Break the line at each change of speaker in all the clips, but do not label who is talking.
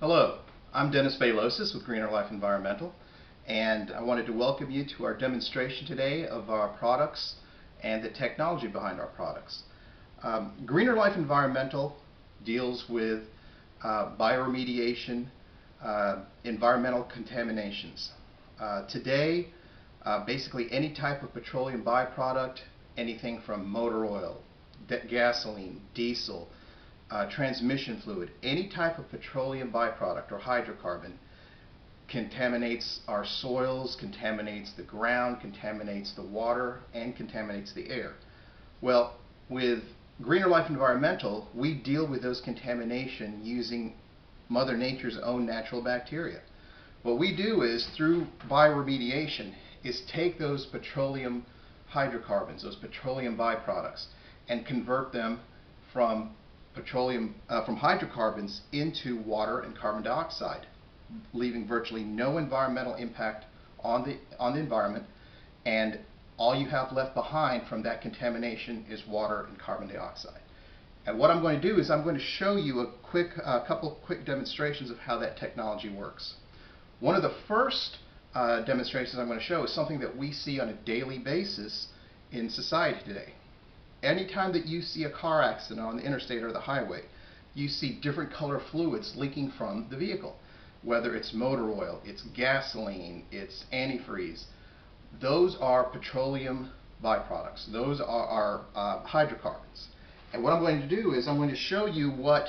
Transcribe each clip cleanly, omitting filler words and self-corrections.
Hello, I'm Dennis Bailosis with Greener Life Environmental, and I wanted to welcome you to our demonstration today of our products and the technology behind our products. Greener Life Environmental deals with bioremediation, environmental contaminations. Today, basically any type of petroleum byproduct, anything from motor oil, gasoline, diesel, transmission fluid, any type of petroleum byproduct or hydrocarbon contaminates our soils, contaminates the ground, contaminates the water, and contaminates the air. Well, with Greener Life Environmental, we deal with those contamination using Mother Nature's own natural bacteria. What we do is, through bioremediation, is take those petroleum hydrocarbons, those petroleum byproducts, and convert them from hydrocarbons into water and carbon dioxide, leaving virtually no environmental impact on the environment, and all you have left behind from that contamination is water and carbon dioxide. And what I'm going to do is I'm going to show you a couple quick demonstrations of how that technology works. One of the first demonstrations I'm going to show is something that we see on a daily basis in society today. Anytime that you see a car accident on the interstate or the highway, you see different color fluids leaking from the vehicle. Whether it's motor oil, it's gasoline, it's antifreeze. Those are petroleum byproducts. Those are hydrocarbons. And what I'm going to do is I'm going to show you what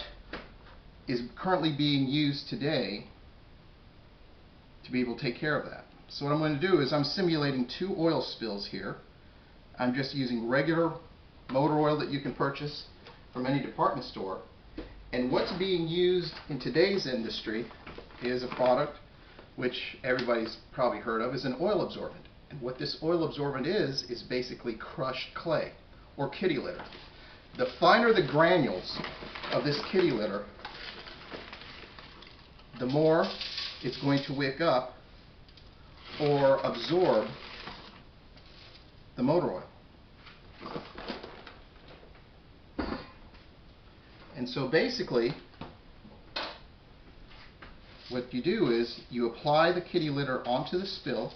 is currently being used today to be able to take care of that. So what I'm going to do is I'm simulating two oil spills here. I'm just using regular motor oil that you can purchase from any department store. And what's being used in today's industry is a product which everybody's probably heard of, is an oil absorbent. And what this oil absorbent is basically crushed clay or kitty litter. The finer the granules of this kitty litter, the more it's going to wick up or absorb the motor oil. And so basically, what you do is you apply the kitty litter onto the spill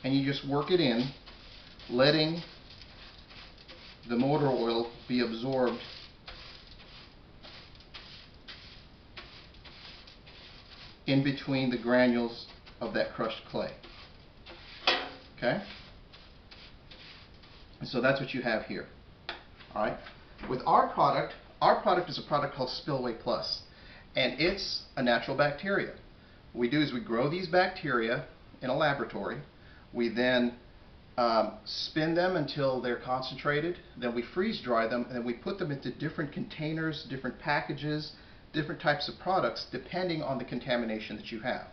and you just work it in, letting the motor oil be absorbed in between the granules of that crushed clay. Okay? And so that's what you have here. All right? With our product is a product called Spillaway Plus, and it's a natural bacteria. What we do is we grow these bacteria in a laboratory. We then spin them until they're concentrated. Then we freeze dry them, and then we put them into different containers, different packages, different types of products, depending on the contamination that you have.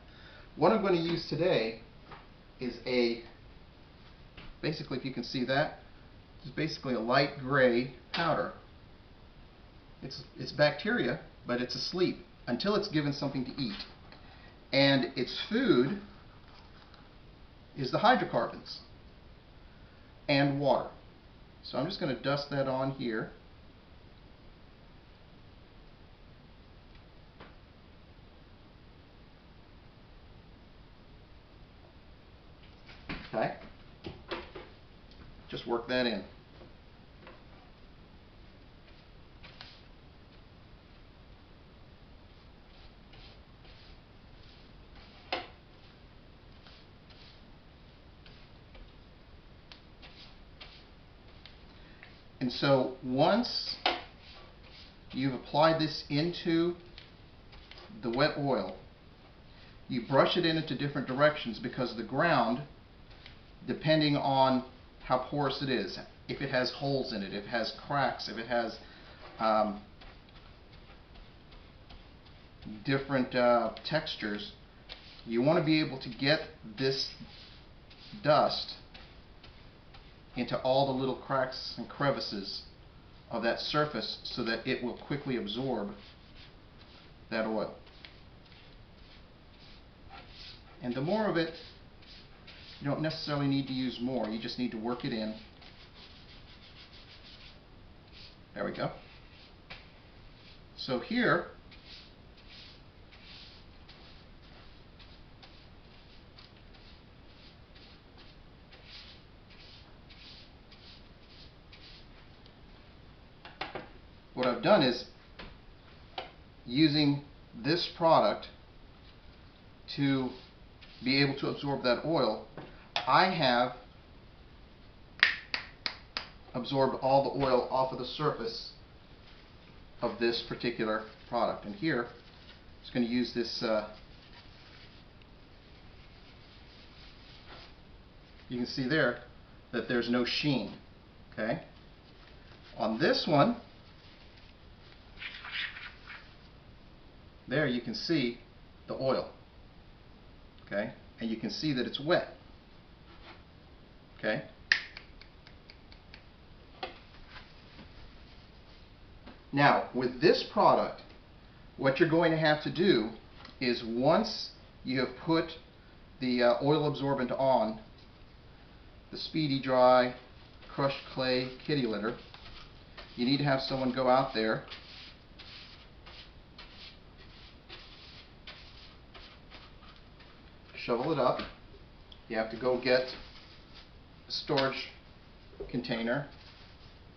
What I'm going to use today is basically, if you can see that, it's basically a light gray powder. It's bacteria, but it's asleep until it's given something to eat. And its food is the hydrocarbons and water. So I'm just going to dust that on here. Okay. Just work that in. And so once you've applied this into the wet oil, you brush it into different directions, because the ground, depending on how porous it is, if it has holes in it, if it has cracks, if it has different textures, you want to be able to get this dust into all the little cracks and crevices of that surface so that it will quickly absorb that oil. And the more of it, you don't necessarily need to use more, you just need to work it in. There we go. So here what I've done is, using this product to be able to absorb that oil, I have absorbed all the oil off of the surface of this particular product. And here, I'm just going to use this, you can see there that there's no sheen. Okay? On this one, there you can see the oil. Okay? And you can see that it's wet. Okay? Now, with this product, what you're going to have to do is, once you have put the oil absorbent on the Speedy Dry crushed clay kitty litter, you need to have someone go out there shovel it up. You have to go get a storage container,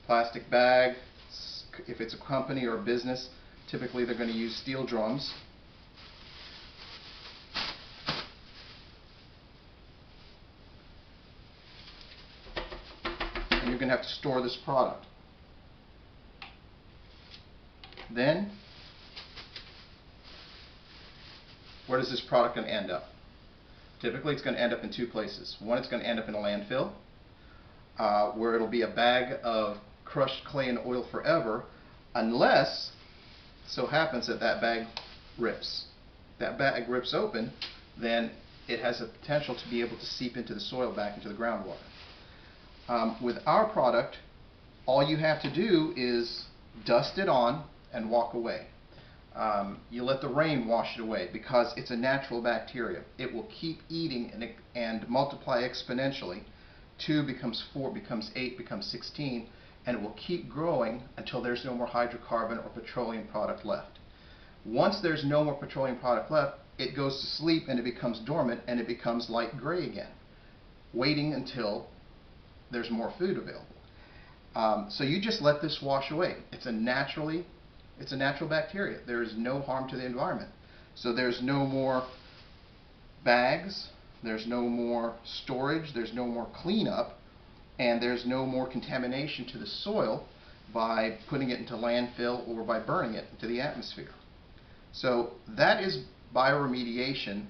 plastic bag. If it's a company or a business, typically they're going to use steel drums. And you're going to have to store this product. Then, where does this product going to end up? Typically it's going to end up in two places. One, it's going to end up in a landfill, where it'll be a bag of crushed clay and oil forever, unless it so happens that that bag rips. If that bag rips open, then it has the potential to be able to seep into the soil, back into the groundwater. With our product, all you have to do is dust it on and walk away. You let the rain wash it away, because it's a natural bacteria. It will keep eating and multiply exponentially. 2 becomes 4, becomes 8, becomes 16, and it will keep growing until there's no more hydrocarbon or petroleum product left. Once there's no more petroleum product left, it goes to sleep and it becomes dormant and it becomes light gray again, waiting until there's more food available. So you just let this wash away. It's a natural bacteria. There is no harm to the environment. So there's no more bags, there's no more storage, there's no more cleanup, and there's no more contamination to the soil by putting it into landfill or by burning it into the atmosphere. So that is bioremediation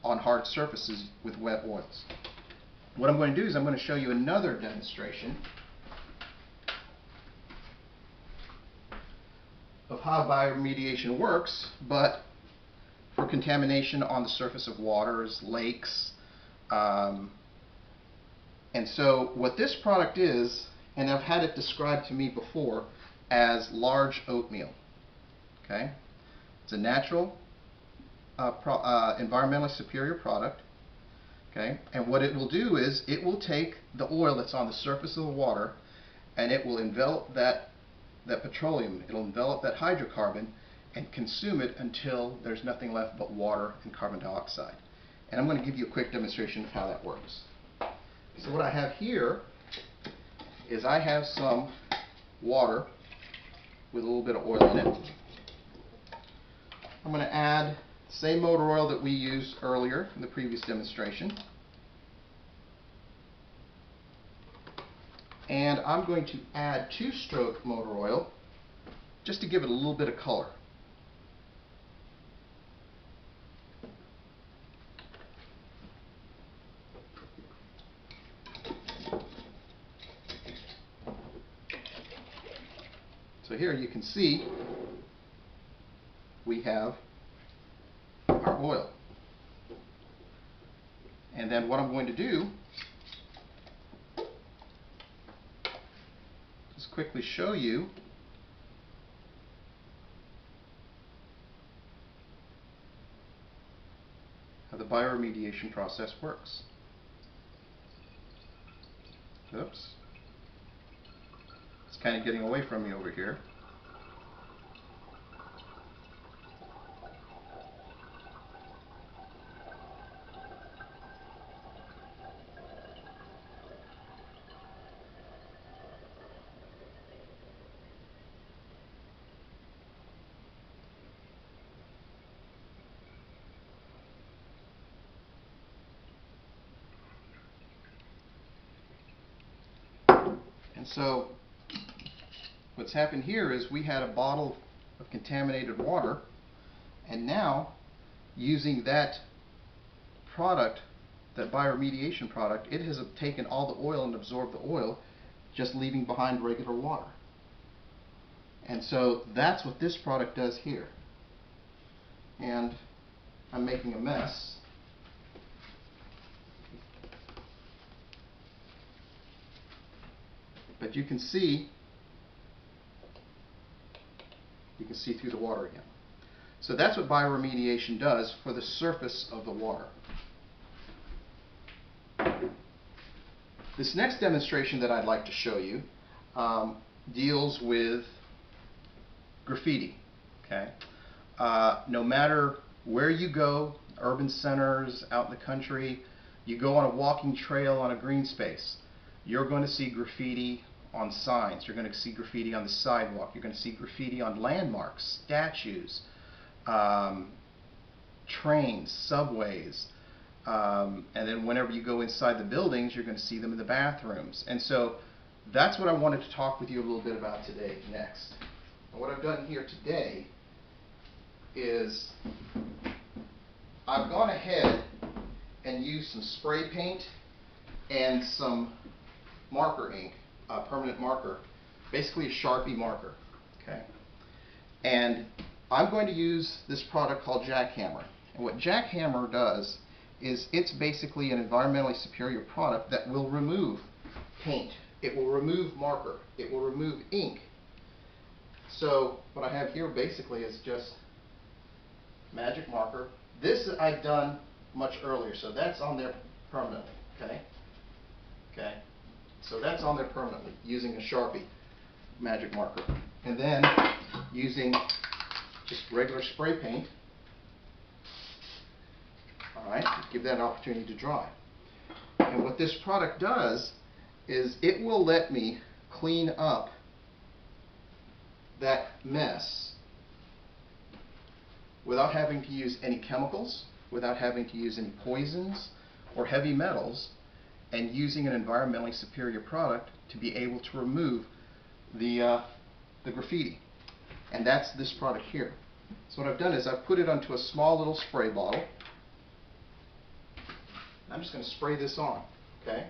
on hard surfaces with wet oils. What I'm going to do is I'm going to show you another demonstration of how bioremediation works, but for contamination on the surface of waters, lakes. And so what this product is, and I've had it described to me before as large oatmeal. Okay? It's a natural, environmentally superior product. Okay? And what it will do is it will take the oil that's on the surface of the water and it will envelop that petroleum, it'll envelop that hydrocarbon and consume it until there's nothing left but water and carbon dioxide. And I'm going to give you a quick demonstration of how that works. So what I have here is I have some water with a little bit of oil in it. I'm going to add the same motor oil that we used earlier in the previous demonstration. And I'm going to add 2-stroke motor oil just to give it a little bit of color. So here you can see we have our oil. And then what I'm going to do is quickly show you how the bioremediation process works. Oops. It's kind of getting away from me over here. And so what's happened here is we had a bottle of contaminated water, and now using that product, that bioremediation product, it has taken all the oil and absorbed the oil, just leaving behind regular water. And so that's what this product does here. And I'm making a mess. But you can see through the water again. So that's what bioremediation does for the surface of the water. This next demonstration that I'd like to show you deals with graffiti. Okay? No matter where you go, urban centers, out in the country, you go on a walking trail on a green space, you're going to see graffiti on signs, you're going to see graffiti on the sidewalk, you're going to see graffiti on landmarks, statues, trains, subways, and then whenever you go inside the buildings, you're going to see them in the bathrooms. And so that's what I wanted to talk with you a little bit about today next. And what I've done here today is I've gone ahead and used some spray paint and some marker ink, permanent marker, basically a Sharpie marker. Okay, and I'm going to use this product called Jackhammer. And what Jackhammer does is it's basically an environmentally superior product that will remove paint, it will remove marker, it will remove ink. So what I have here basically is just magic marker. This I've done much earlier, so that's on there permanently. Okay, so that's on there permanently using a Sharpie magic marker, and then using just regular spray paint. All right, give that an opportunity to dry. And what this product does is it will let me clean up that mess without having to use any chemicals, without having to use any poisons or heavy metals, and using an environmentally superior product to be able to remove the graffiti. And that's this product here. So what I've done is I've put it onto a small little spray bottle. I'm just going to spray this on, okay?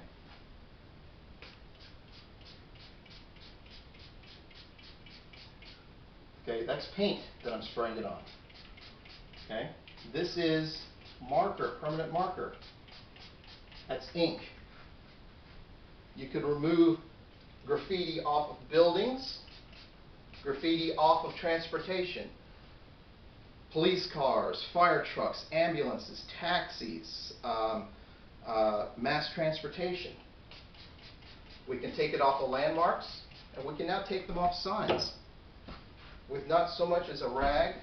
Okay, that's paint that I'm spraying it on. Okay, this is marker, permanent marker. That's ink. You could remove graffiti off of buildings, graffiti off of transportation, police cars, fire trucks, ambulances, taxis, mass transportation. We can take it off of landmarks, and we can now take them off signs with not so much as a rag.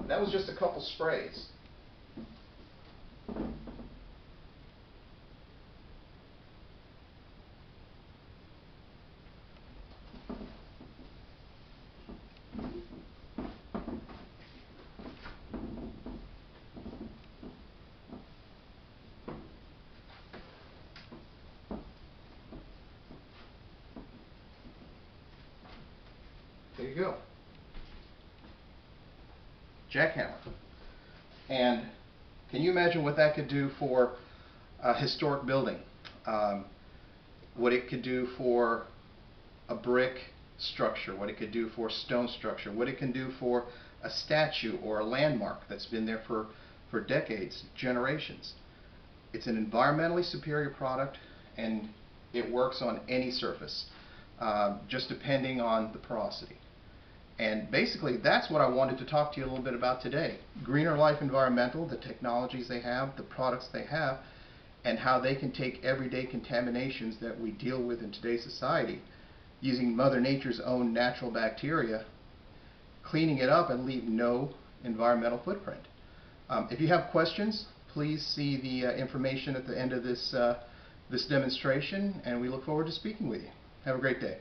That was just a couple sprays. There you go. Jackhammer. And can you imagine what that could do for a historic building? What it could do for a brick structure, what it could do for a stone structure, what it can do for a statue or a landmark that's been there for decades, generations. It's an environmentally superior product, and it works on any surface, just depending on the porosity. And basically, that's what I wanted to talk to you a little bit about today. Greener Life Environmental, the technologies they have, the products they have, and how they can take everyday contaminations that we deal with in today's society, using Mother Nature's own natural bacteria, cleaning it up and leave no environmental footprint. If you have questions, please see the information at the end of this demonstration, and we look forward to speaking with you. Have a great day.